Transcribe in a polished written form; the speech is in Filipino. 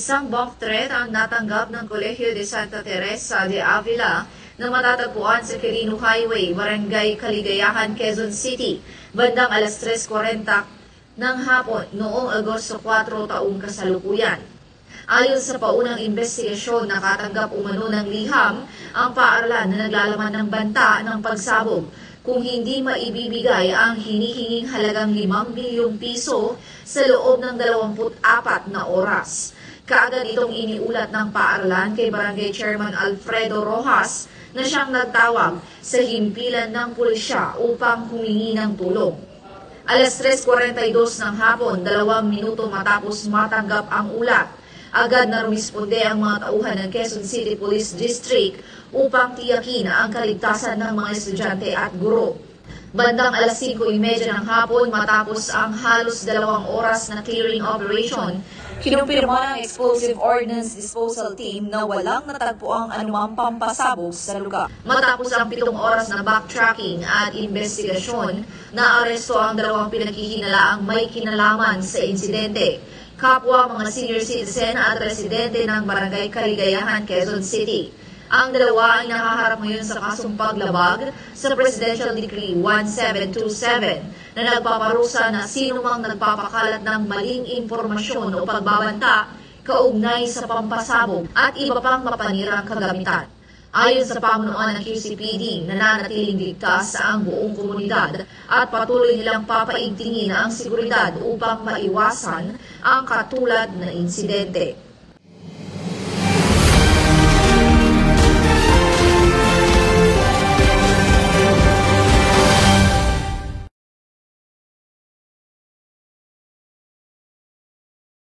Isang bomb threat ang natanggap ng Kolehiyo de Santa Teresa de Avila na matatagpuan sa Quirino Highway, Barangay Kaligayahan, Quezon City, bandang alas 3:40 ng hapon noong Agosto 4 taong kasalukuyan. Ayon sa paunang investigasyon, nakatanggap umano ng liham ang paaralan na naglalaman ng banta ng pagsabog kung hindi maibibigay ang hinihinging halagang 5 bilyong piso sa loob ng 24 na oras. Kaagad itong iniulat ng paaralan kay Barangay Chairman Alfredo Rojas na siyang nagtawag sa himpilan ng pulisya upang humingi ng tulong. Alas 3:42 ng hapon, 2 minuto matapos matanggap ang ulat, agad na rumisponde ang mga tauhan ng Quezon City Police District upang tiyakin ang kaligtasan ng mga estudyante at guro. Bandang alas 5:30 ng hapon, matapos ang halos 2 oras na clearing operation, kinumpirma ng Explosive Ordnance Disposal Team na walang natagpuang anumang pampasabog sa lugar. Matapos ang 7 oras na backtracking at investigasyon, naaresto ang 2 pinaghihinalaang may kinalaman sa insidente. Kapwa mga senior citizen at residente ng Barangay Kaligayahan, Quezon City. Ang dalawa ay nakaharap ngayon sa kasong paglabag sa Presidential Decree 1727 na nagpaparusa na sino mang nagpapakalat ng maling impormasyon o pagbabanta kaugnay sa pampasabog at iba pang mapanirang kagamitan. Ayon sa pamunuan ng QCPD, nananatiling ligtas ang buong komunidad at patuloy nilang papaigtingin ang seguridad upang maiwasan ang katulad na insidente.